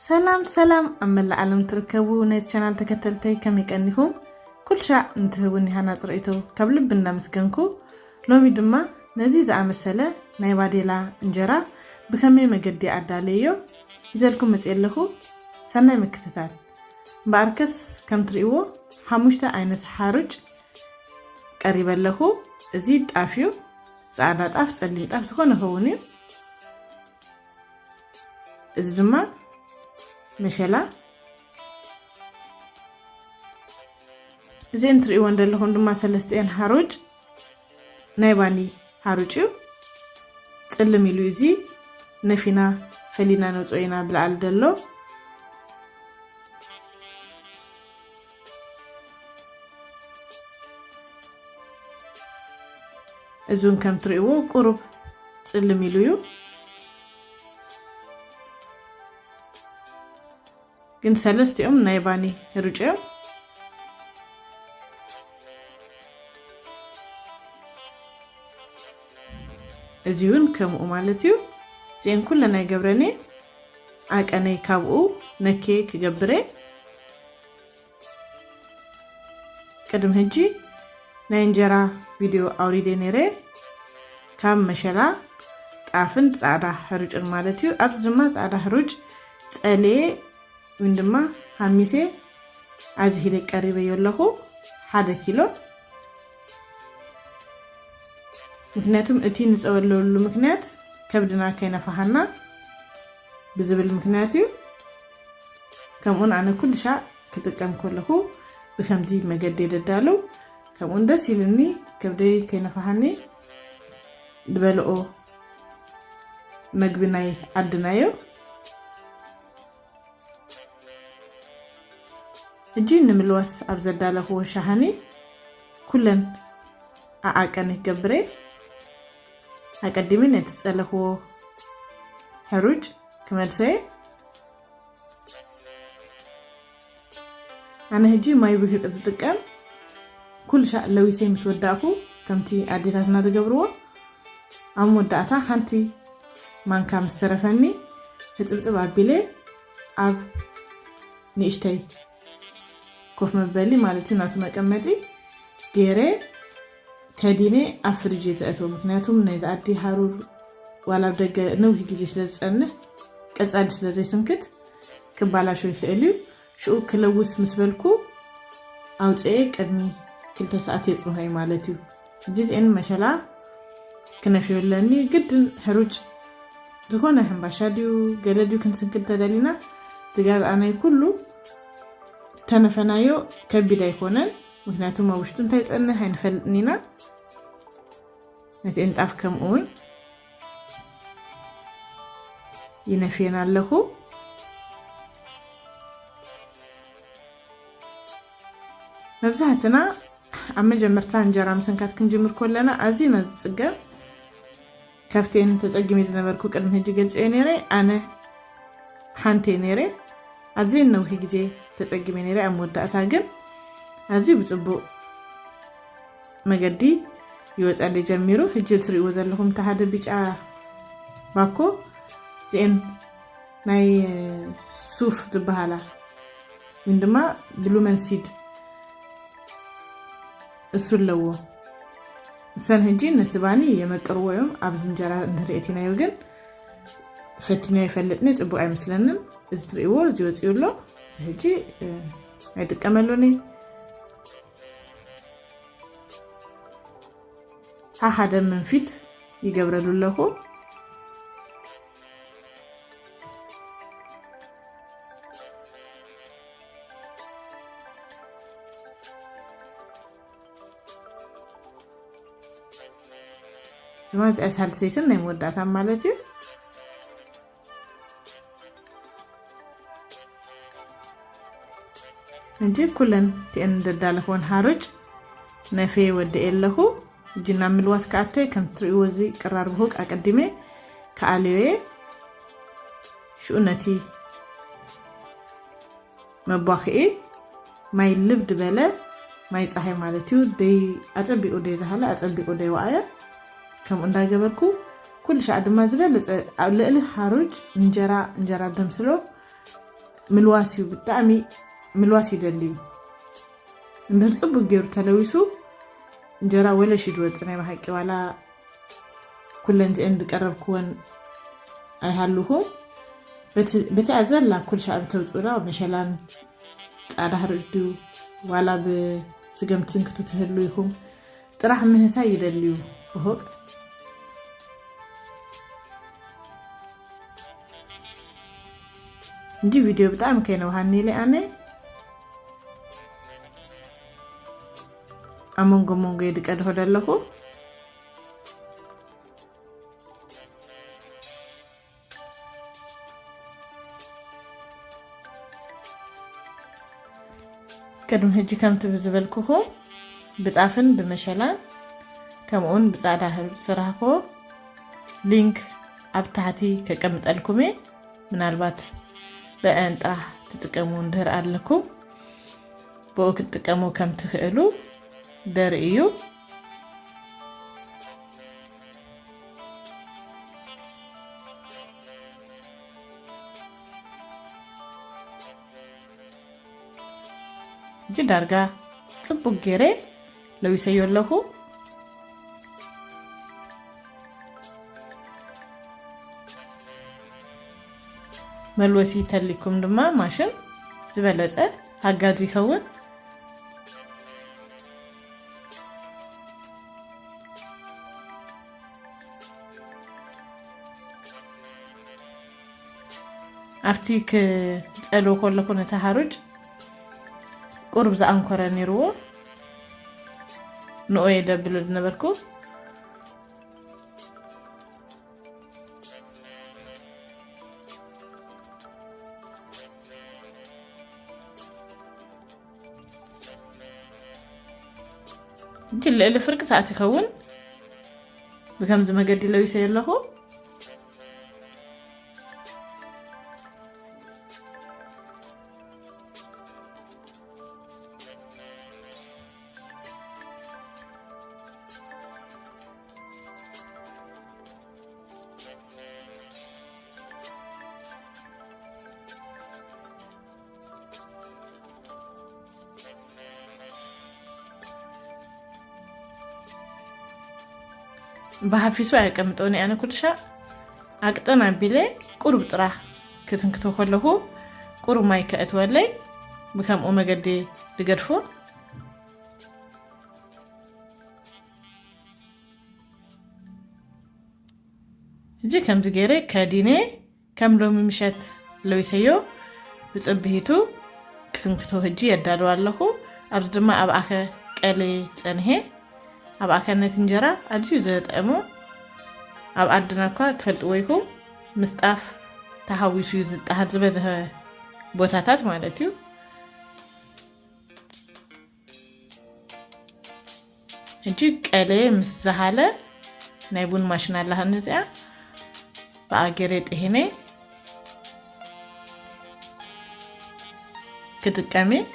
سلام أما العالم تركبوا ناس channel تكتلتي كم يكنيهم كل شيء انتهوني هنا صريتو قبل بنا مسكنكو لو ميدما نزيز عمسلة نايباديلا انجرا بكمي مجدي عداليو يزالكم مسئلهو سنة مكتتال باركس كم تريوو حموشتا عينة حارج قريبا لهو زيد عافيو سعادات عف سليمت عف سخونه هوني ازدما مشلا زين تريوان دلهون دما سلستين حاروج نايباني حاروجيو تسلم يلوزي نفينا فلينا نوصينا بالعال دلو ازون كم تريوو قرب تسلم يلويو ግን ሰለስቲኦም ናይ ባኒ ህሩጭዮም እዚውን ከምኡ ማለት እዩ ዜን ኩለና ይገብረኒ አቀነይ ካብኡ ነኬ ክገብረ ቀድም ህጂ ናይ እንጀራ ቪዲዮ አውሪደ ነረ ካብ መሸላ ጣፍን ጻዕዳ ህሩጭን ማለት እዩ ኣብዚ ድማ ጻዕዳ ህሩጭ ጸሌ وندما حميسه عزهي لك قريبه يلهو 1 كيلو ምክንያቱም እቲ ንጸወለሉ ምክንያት ከብድና ከይነፋሃና ብዝብል ምክንያት እዩ ከምኡን አነ ኩል ሻ ክጥቀም ከለሁ በከምዚ መገደ ይደዳሉ ከምኡን ደስ ይልኒ ከብደይ ከይነፋሃኒ ድበልኦ መግብናይ አድናዮ እጂን ንምልዋስ አብዘዳለሁ ወሻሃኒ ኩለን አአቀን ገብሬ አቀድሚን የተጸለሁ ህሩጭ ከመልሰይ አነ ህጂ ማይ ብህቅ ዝጥቀም ኩል ሻ ለዊሴ ምስወዳሁ ከምቲ አዲታትና ደገብርዎ አሞዳታ ሓንቲ ማንካ ምስተረፈኒ ህጽብጽብ አቢሌ አብ ንሽተይ ኮፍ መበሊ ማለት ናቱ መቀመጢ ገሬ ከዲኔ አፍሪጅ ተአቶ ምክንያቱም ነዛ አዲ ሃሩር ዋላ ደገ ነው ጊዜ ስለጸንህ ቀጻድ ስለዘይስንክት ክባላሾ ይፈልዩ ሹ ክለውስ ምስበልኩ አውጼ ቀድሚ ክልተ ሰዓት ይጽሩሃይ ማለት እዩ ጂዜን መሸላ ከነፊውለኒ ግድን ህሩጭ ዝኮነ ህምባሻዲው ገለዲው ክንስንክት ተደሊና ዝጋር አናይ ኩሉ ተነፈናዮ ከቢዳ ይሆነን ምክንያቱም አውሽቱን ታይጸነህ አይንፈልኒና ነቴን ጣፍ ከምኡን ይነፊናለሁ መብዛህትና አመጀመርታ እንጀራ መስንካት ክንጅምር ኮለና አዚና ጽገም ከፍቴን ተጸግሜ ዝነበርኩ ቅድም ህጂ ገልጽ ነሬ አነ ሓንቴ ነሬ አዚን ነው ጊዜ ተጸግሜ ነሬ አሞዳታ ግን አዚ ብጽቡ መገዲ ይወጻል ጀሚሩ ህጂ ትሪኡ ዘለኹም ተሓደ ቢጫ ባኮ ዜን ናይ ሱፍ ዝባሃላ እንደማ ብሉመን ሲድ እሱለዎ ሰን ህጂ ነትባኒ የመቀርወዮም አብዝ እንጀራ እንተሪእቲናዮ ግን ፈቲና ይፈልጥኒ ጽቡ አይመስለንም እዚ ትሪእዎ ዝወጽዩሎ ህጂ አይጥቀመሉኒ ሓደ መንፊት ይገብረሉለሁ ጀማት አሳል ሰይትን ነው ወዳታ ማለት እዩ እንጂ ኩለን ተንደዳለሆን ሃሩጭ ነፌ ወደኤለሁ ጅና ምልዋስ ካቴ ከም ትሪወዚ ቀራርብሁ አቀድሜ ካአሊዌ ሹነቲ መባኺ ማይ ልብድ በለ ማይ ፀሐይ ማለት እዩ ደይ አጸቢቁ ደይ ዘሃለ አጸቢቁ ደይ ዋያ ከም እንዳገበርኩ ኩል ሻ ድማ ዝበለጸ ልዕሊ ሃሩጭ እንጀራ ደምስሎ ملواسي بتعمي ملواسي دليو ندر صبو غير تلويسو انجرا ولا شي دوصناي بحقي ولا كل انت اند قرب كون اي حلوكم بتعزلا كل شعب توصولا مشلان صادا هرجدو ولا بسجم تنكتو تهلو يكم طرح مهسا يدليو بهور نجي فيديو بتاعم كاينو هاني لي انا امونغو يدقد هدلكو كدم هجي كم تبزبلكوكم بتعفن بمشلا كمون بصعدا هرب سراحكو لينك ابتحتي كقمط لكم منالبات بان طرح تتقمو ندير عليكم بوك تتقمو كم تخيلو دريو جدارغا صبو غيري لو يسيولكو ملوسي تليكم دما ماشن زبلصه حغاز يكون افتيك صلو كلكو نتحرج قرب زانكره نيرو نو يدبل نبركو جل الفرق ساعه يكون بكم زمقدي لو يسيلهو بحفيسو يقمطوني انا كلشا اقطنا بيلي قرب طرح كتنكتو كلهو قرب ماي كاتولي بكم او مغدي دغدفو جي كم زغيري كاديني كم لو ممشات لو يسيو بصبهيتو كتنكتو هجي يدالو الله ابز دما اباخه قلي صنهي اب اكنت انجرا اديو زطمو اب ادناكا تفلطويكم مصطاف تحويسو يزطحت زبزه بوتاتات مالتيو اجي قلي مسزحاله نايبون ماشين الله نزيا باغيريت هيني كتقامي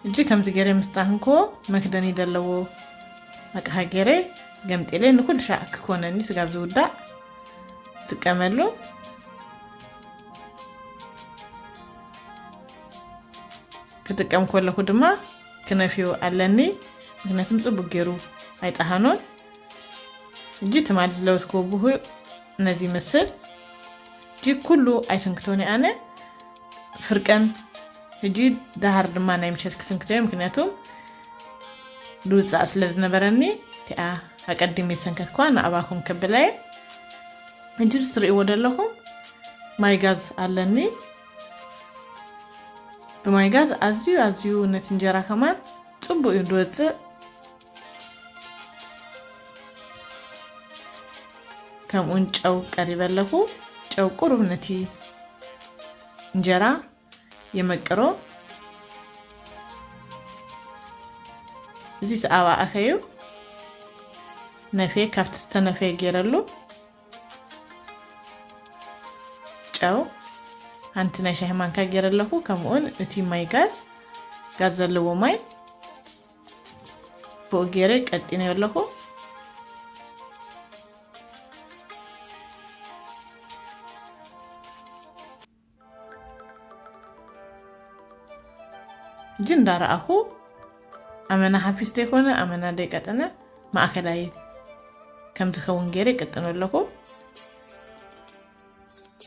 እጂ ከም ዝገረ ምስጣንኮ መክደኒ ደለዎ አቀሃ ገረ ገምጤለ ንኩል ሻክ ኮነኒ ስጋብ ዝውዳ ትቀመሉ ከተቀም ኮለሁ ድማ ከነፊው አለኒ ምክንያቱም ጽቡቅ ገሩ አይጣሃኖን እጂ ተማድ ዝለውስኮ ቡሁ ነዚ መስል እጂ ኩሉ አይስንክቶኒ አነ ፍርቀን እጂ ዳሃር ድማ ናይ ምሸት ክስንክተይ ምክንያቱም ዱጻ ስለዝነበረኒ ቲአ አቀድም የሰንከት ኳን አባኩም ከበላይ እንጂ ስትሪ ወደለኩም ማይጋዝ አለኒ በማይጋዝ አዚዩ ነት እንጀራ ከማን ጽቡ ይዶጽ ከም ኡንጨው ቀሪበለኩ ጨው ቁርብነቲ እንጀራ የመቀሮ እዚ ተኣባኣኸዩ ነፈይ ካብቲ ዝተነፈየ ገይረሉ ጨው ሓንቲ ናይ ሻሂ ማንካ ገይረለኹ ከምኡን እቲ ማይ ጋዝ ዘለዎ ማይ ፎቅ ገይረ ቀጢነ ኣለኹ ጅንዳራአኹ ኣመና ሓፊስ ደይኮነ ኣመና ደይቀጠነ ማእከላይ ከም ዝኸውን ገይረ ቀጥነ ኣለኹ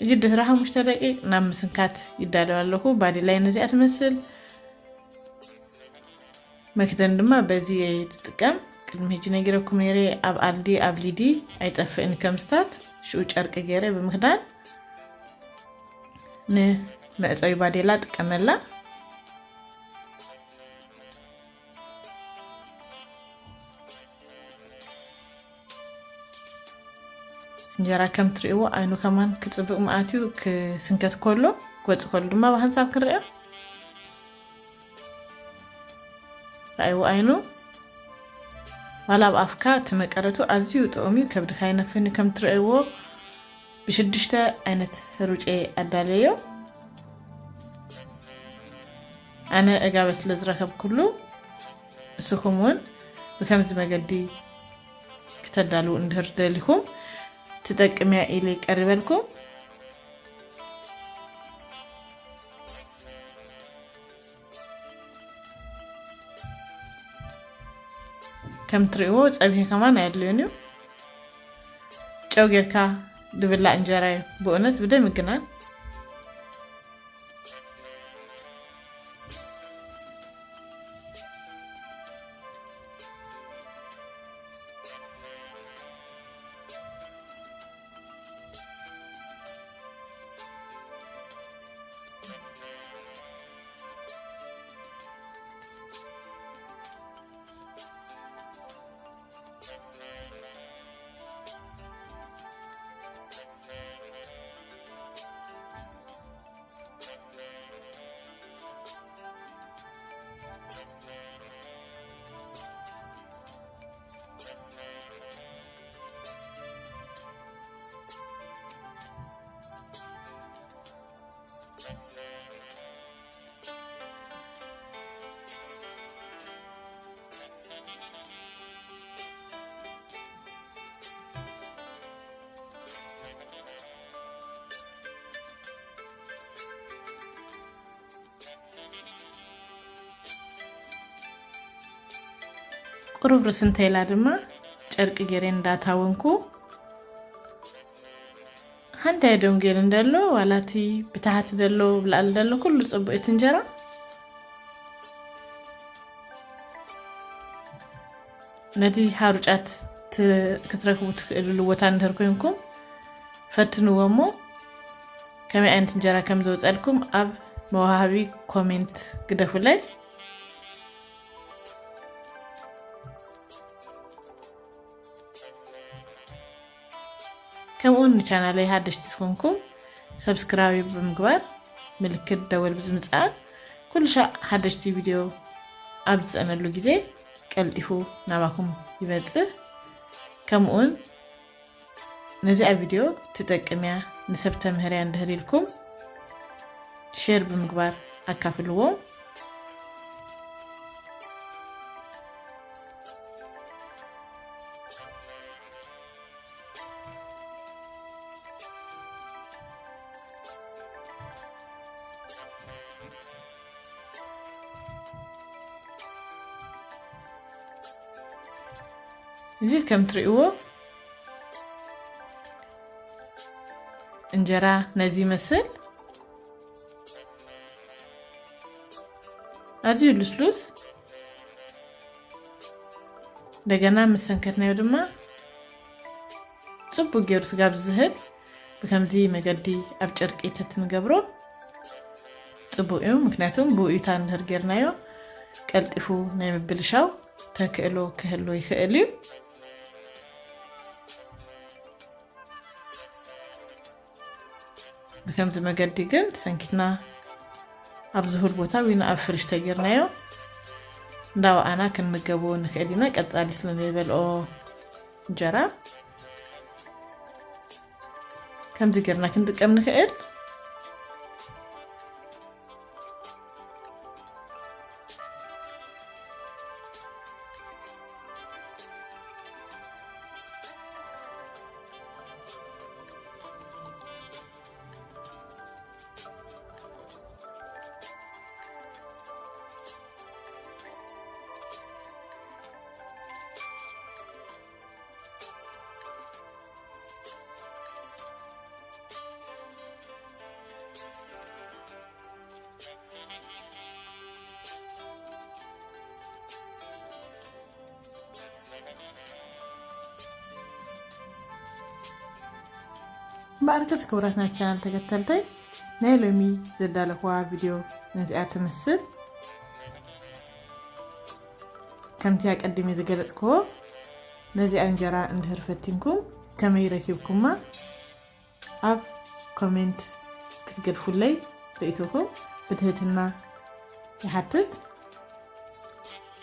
እጂ ድህራ 5 ደቂቕ ናብ ምስንካት ይዳለው ኣለኹ ባዲ ላይ ነዚኣ ትመስል መክደን ድማ በዚ ትጥቀም ቅድሚ ሄጂ ነጊረኩም ነይረ ኣብ ኣልዲ ኣብ ሊዲ ኣይጠፍእን ከምስታት ሽኡ ጨርቂ ገይረ ብምክዳን ንመዕፀዊ ባዴላ ጥቀመላ እንጀራ ከም ትሪእዎ አይኑ ከማን ክጽብቅ ማአትዩ ክስንከት ኮሎ ጎጽ ኮሎ ድማ በሐሳብ ክርአ ራይው አይኑ ዋላ በአፍካ ትመቀረቱ አዝዩ ጥኦሚው ከብድካ ይነፍኒ ከም ትሪእዎ ብሽድሽተ አይነት ሩጬ አዳለዮ አነ እጋበስ ለዝረከብ ኩሉ እስኹምውን በከምዝ መገዲ ከተዳሉ እንድህር ደሊኩም تتقميا إلي قربلكم كم تريو صبيه كمان يدلونيو ጨው ጌርካ ድብላ እንጀራ በእውነት በደም ይገናል قرب رسنتي لادما ጨርቅ ገሬ እንዳታወንኩ ሃንተ ያደም ገሬ እንደሎ ዋላቲ ብታሃት ደሎ ብላል ደሎ ኩሉ ጽቡእት እንጀራ ነቲ ሃሩጫት ክትረክቡ ትክእሉ ቦታ እንደርኩንኩም ፈትኑዎሞ ከመይ አይነት እንጀራ ከም ዘውጸልኩም ኣብ መዋሃቢ ኮሜንት ግደፉላይ كمون channel حدش تكونكم سبسكرايب بمقبار ملكت دول بزمصال كل شيء حدش تي فيديو ابز انا لو غزي قلطفو ناباكم يبص كمون نزي فيديو تتقميا نسبتمهريا اندهريلكم شير بمقبار اكافلوو جي كم تريقو انجرا نزي مسل ازيو لسلوس دغنا مسنكتنا يودما صبو غيرس غاب زهل بكمزي مغدي اب ጨርቂ ተትንገብሮ صبو እዩ ምክንያቱም ቡኢታ እንደርገርናዮ ቀልጥፉ ናይ ምብልሻው ተክእሎ ክህሎ ይኽእል እዩ بكم مقدي قلت سنكتنا أبزهو البوتا وين أفرش تجرنايو እንዳው ኣና ክንምገቦ ንክእልና ቀጻሊ ስለንበልኦ እንጀራ ከምዚ ገርና ክንጥቀም ንክእል باركس كوراتنا الشانل تكتلتي نايلومي زدالكوا فيديو نزيات تمثل كمتي أقدمي زقلتكو نزي أنجرا اندهر فتنكم كما يركبكم ما أب كومنت كتقرفوا لي رأيتوكم بتهتنا يحدد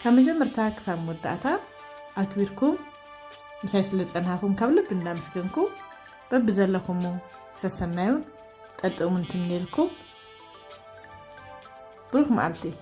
كما جمرتا كسام مدعتا أكبركم مسايسلت أنهاكم كابل بنا مسكنكم ببزلكم سسنايون تقومون تمنيلكم بروك معلتي